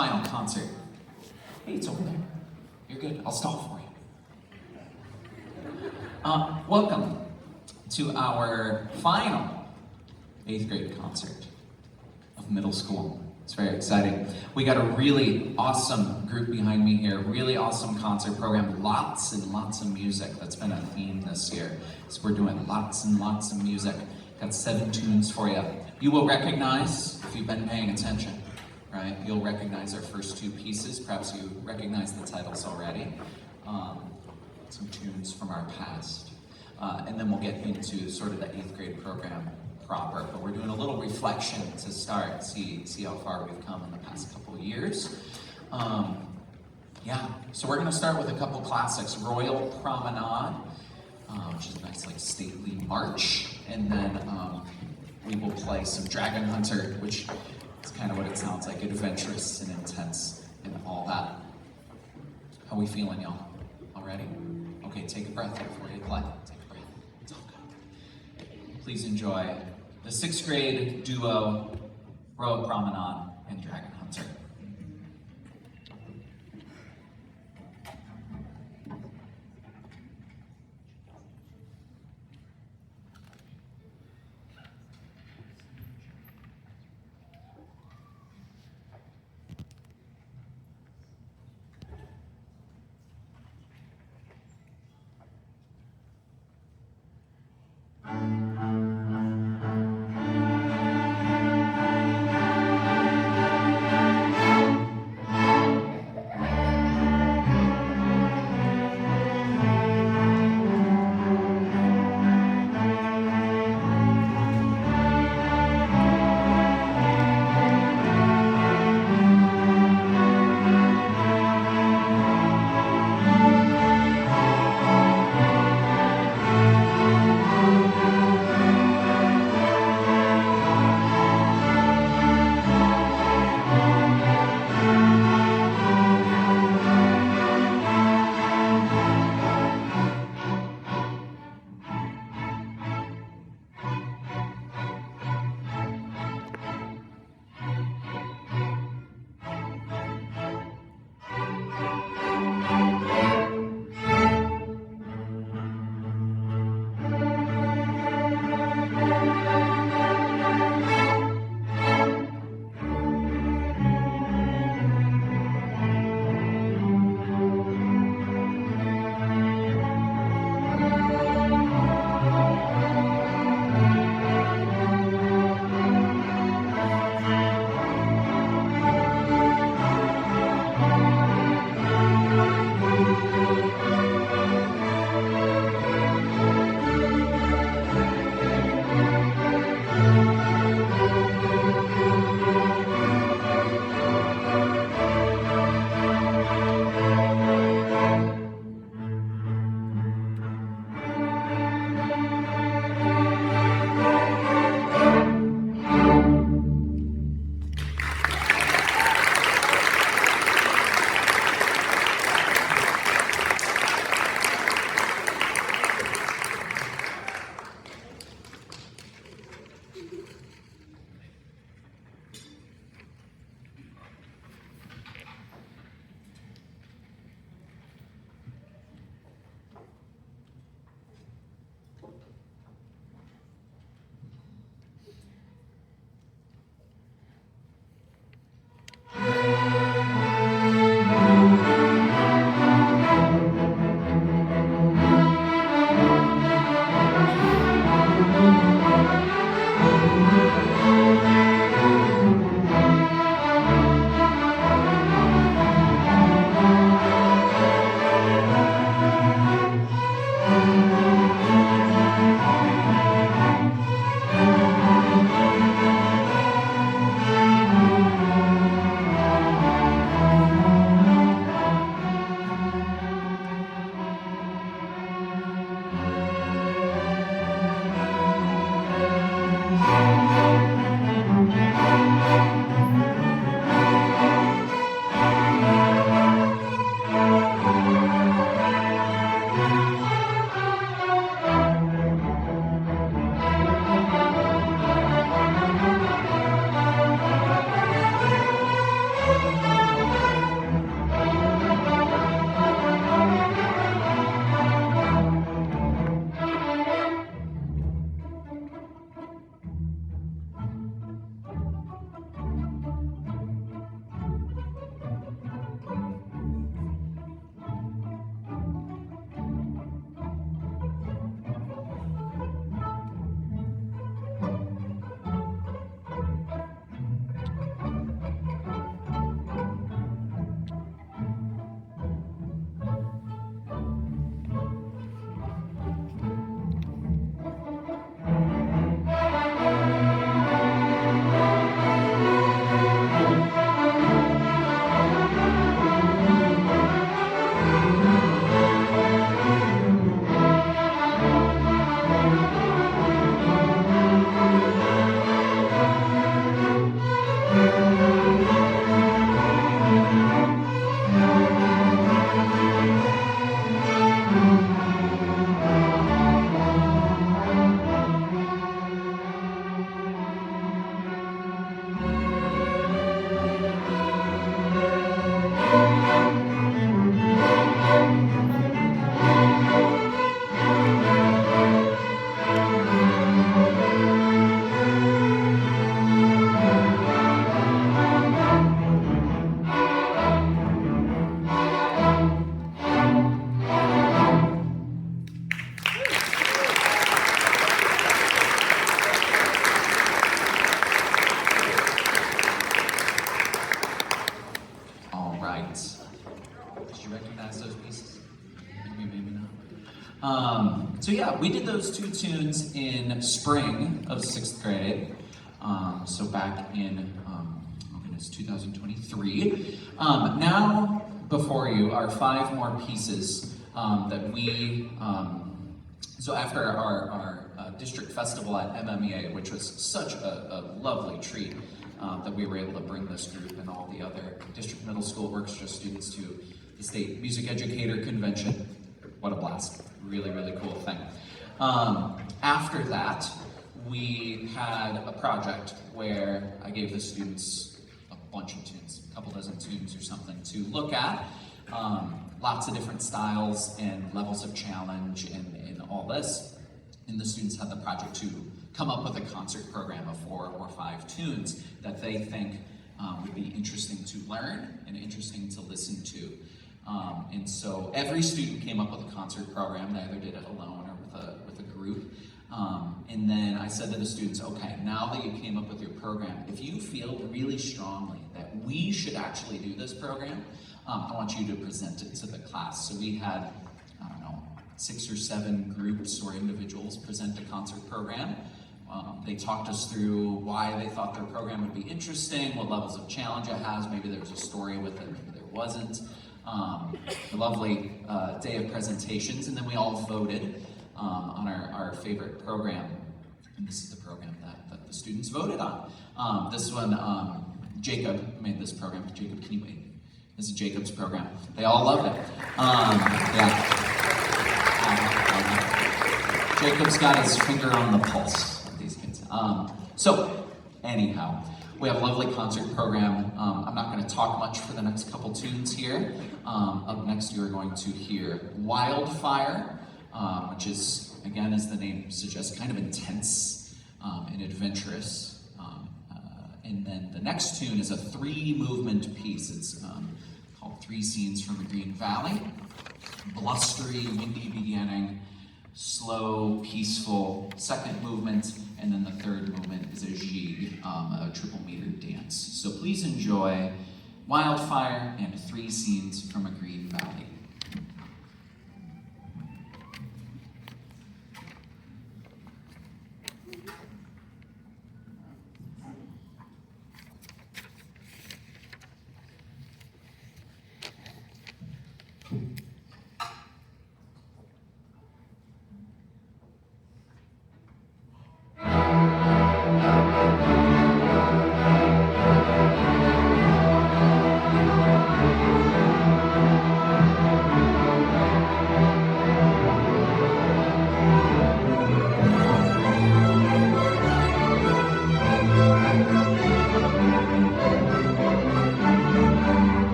final concert. Hey, it's over there. You're good. I'll stop for you. Welcome to our final 8th grade concert of middle school. It's very exciting. We got a really awesome group behind me here, really awesome concert program, lots and lots of music. That's been a theme this year. So we're doing lots and lots of music. Got 7 tunes for you. You will recognize, if you've been paying attention, right? You'll recognize our first 2 pieces. Perhaps you recognize the titles already. Some tunes from our past. And then we'll get into sort of the 8th grade program proper, but we're doing a little reflection to start, see how far we've come in the past couple of years. So we're gonna start with a couple classics. Royal Promenade, which is a nice like stately march, and then we will play some Dragon Hunter, which is kind of what it sounds like, adventurous and intense and all that. How we feeling, y'all? All ready? Okay, take a breath before you play. Take a breath. It's all good. Please enjoy the 6th grade duo, Royal Promenade and Dragon Hunter. So yeah, we did those two tunes in spring of 6th grade. So back in, 2023. Now, before you are 5 more pieces that we, so after our district festival at MMEA, which was such a lovely treat that we were able to bring this group and all the other district middle school orchestra students to the state music educator convention. What a blast. Really, really cool thing. After that, we had a project where I gave the students a bunch of tunes, a couple dozen tunes or something to look at. Lots of different styles and levels of challenge and all this. And the students had the project to come up with a concert program of 4 or 5 tunes that they think would be interesting to learn and interesting to listen to. And so every student came up with a concert program. They either did it alone or with a group. And then I said to the students, okay, now that you came up with your program, if you feel really strongly that we should actually do this program, I want you to present it to the class. So we had, 6 or 7 groups or individuals present a concert program. They talked us through why they thought their program would be interesting, what levels of challenge it has, maybe there was a story with it, maybe there wasn't. A lovely day of presentations, and then we all voted on our favorite program. And this is the program that the students voted on. This one, Jacob made this program. Jacob, can you wait? This is Jacob's program. They all loved it. Jacob's got his finger on the pulse of these kids. So, anyhow, we have a lovely concert program. I'm not going to talk much for the next couple tunes here. Up next, you are going to hear Wildfire, which is, again, as the name suggests, kind of intense and adventurous. And then the next tune is a 3-movement piece. It's called 3 Scenes from the Green Valley. Blustery, windy beginning, slow, peaceful second movement, and then the third movement is a jig, a triple meter dance. So please enjoy Wildfire and 3 Scenes from a Green Valley.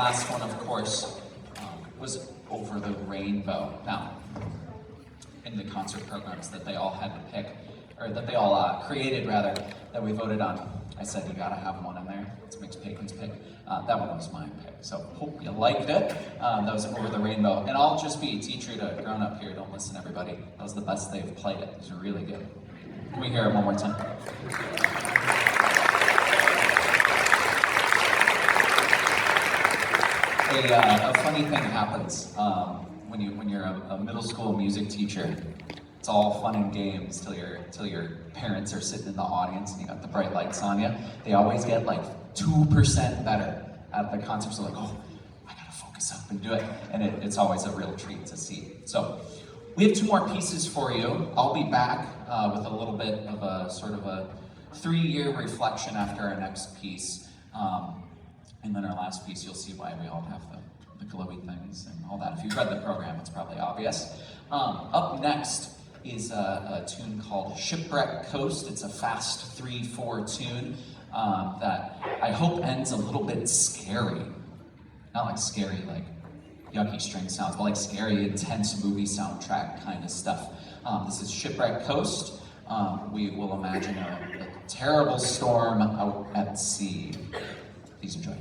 last one, of course, was Over the Rainbow. Now, in the concert programs that they all had to pick, or that they all created rather, that we voted on, I said you gotta have one in there. It's Mix Pagan's pick. That one was my pick, so hope you liked it. That was Over the Rainbow. And I'll just be a teacher to grown up here, don't listen everybody. That was the best they've played it. It was really good. Can we hear it one more time? A funny thing happens when you're a middle school music teacher. It's all fun and games till your parents are sitting in the audience and you got the bright lights on you. They always get like 2% better at the concert. So like, oh, I gotta focus up and do it. And it's always a real treat to see. So we have 2 more pieces for you. I'll be back with a little bit of a sort of a 3-year reflection after our next piece. And then our last piece, you'll see why we all have the glowy things and all that. If you've read the program, it's probably obvious. Up next is a tune called Shipwreck Coast. It's a fast 3/4 tune that I hope ends a little bit scary. Not like scary, like yucky string sounds, but like scary, intense movie soundtrack kind of stuff. This is Shipwreck Coast. We will imagine a terrible storm out at sea. Please enjoy.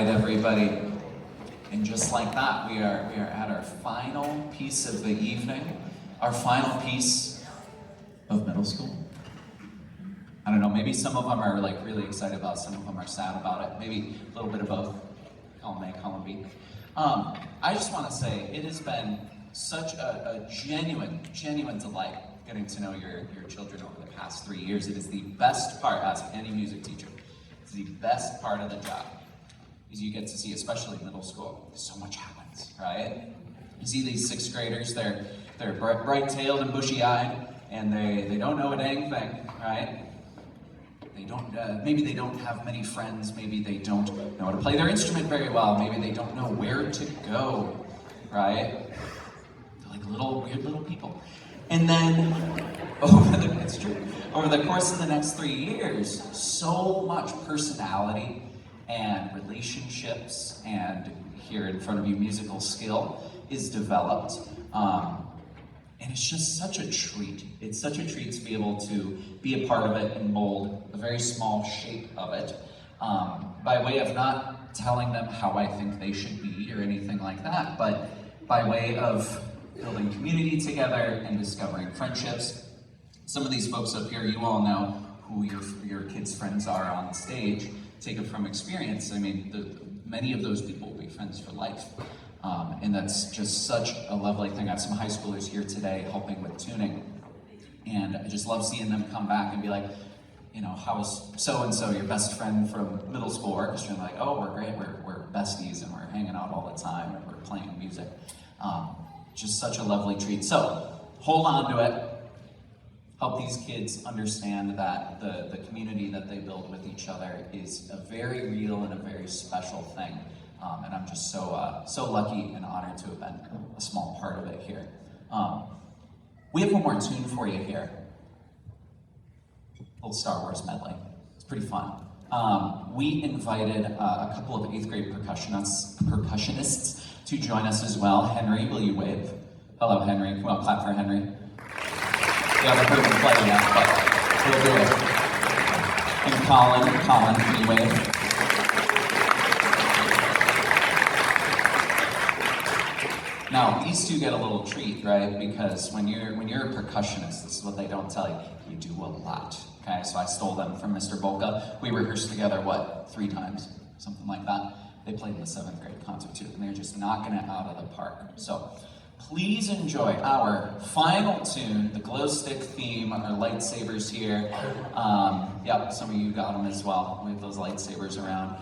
Everybody. And just like that, we are at our final piece of the evening, our final piece of middle school. I don't know, maybe some of them are like really excited about it, some of them are sad about it, maybe a little bit of both. Column A, column B. I just want to say it has been such a genuine delight getting to know your children over the past 3 years. It is the best part, as any music teacher, it's the best part of the job. Is you get to see, especially middle school, so much happens, right? You see these sixth graders, they're bright-tailed and bushy-eyed, and they don't know a dang thing, right? They don't, maybe they don't have many friends, maybe they don't know how to play their instrument very well, maybe they don't know where to go, right? They're like weird little people. And then, over the course of the next 3 years, so much personality and relationships and, here in front of you, musical skill is developed. And it's just such a treat. It's such a treat to be able to be a part of it and mold a very small shape of it, by way of not telling them how I think they should be or anything like that, but by way of building community together and discovering friendships. Some of these folks up here, you all know who your kids' friends are on stage. Take it from experience. I mean, many of those people will be friends for life. And that's just such a lovely thing. I have some high schoolers here today helping with tuning. And I just love seeing them come back and be like, you know, how's so-and-so, your best friend from middle school orchestra? And like, oh, we're great, we're besties and we're hanging out all the time and we're playing music. Just such a lovely treat. So, hold on to it. Help these kids understand that the community that they build with each other is a very real and a very special thing. And I'm just so lucky and honored to have been a small part of it here. We have one more tune for you here. A little Star Wars medley. It's pretty fun. We invited a couple of 8th grade percussionists to join us as well. Henry, will you wave? Hello, Henry. Come on, clap for Henry. We haven't heard him play yet, but we'll do it. And Colin, can you wave? Now, these two get a little treat, right? Because when you're a percussionist, this is what they don't tell you. You do a lot, okay? So I stole them from Mr. Bolka. We rehearsed together, 3 times? Something like that. They played in the 7th grade concert too, and they're just knocking it out of the park. So, please enjoy our final tune, the glow stick theme, our lightsabers here. Yep, some of you got them as well. We have those lightsabers around.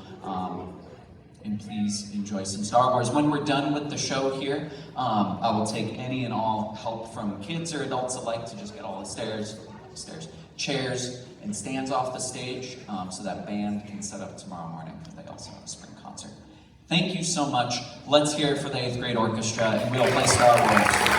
And please enjoy some Star Wars. When we're done with the show here, I will take any and all help from kids or adults alike to just get all the chairs and stands off the stage so that band can set up tomorrow morning. They also have a spring concert. Thank you so much. Let's hear it for the 8th grade orchestra, and we'll play Star Wars.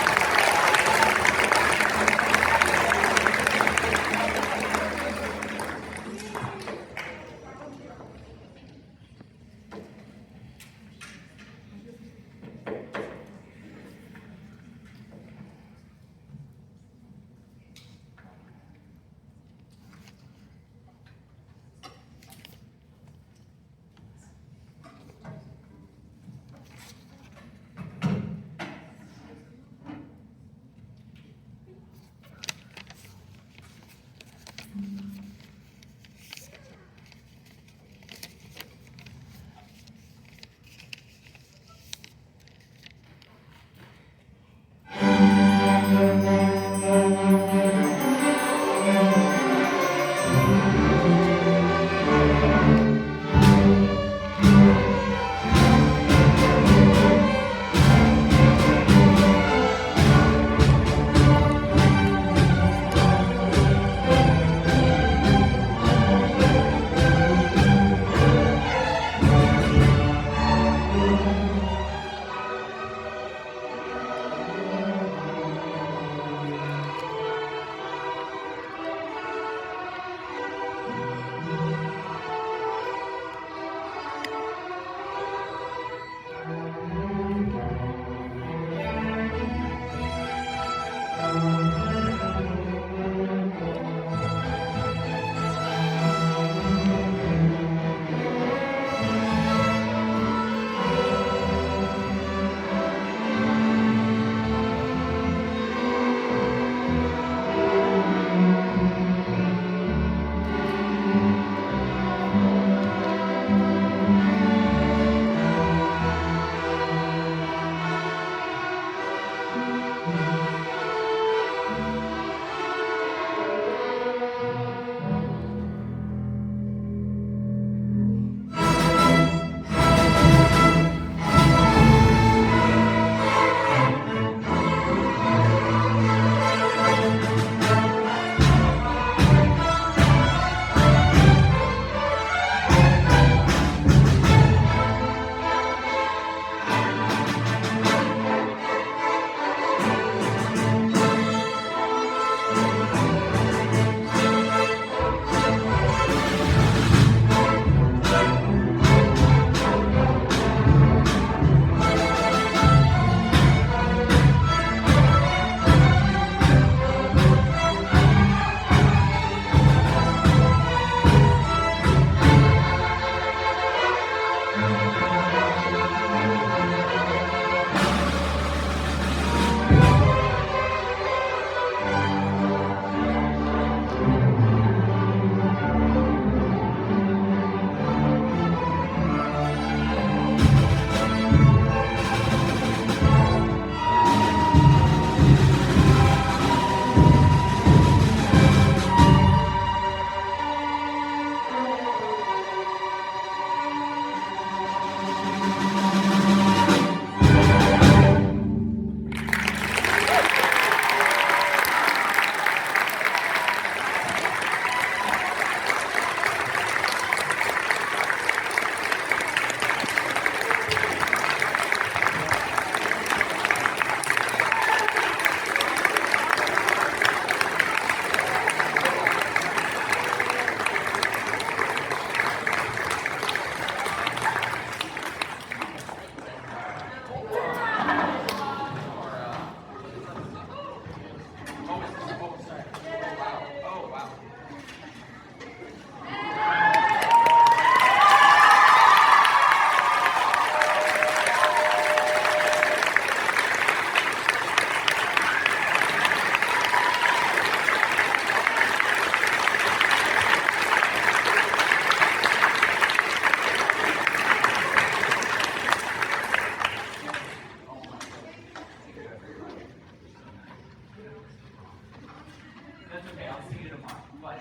That's okay. I'll see you tomorrow. Bye.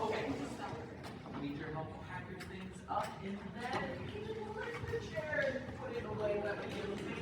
Okay. I need your help to pack your things up in bed. Keep it in the chair and put it away. That way you'll see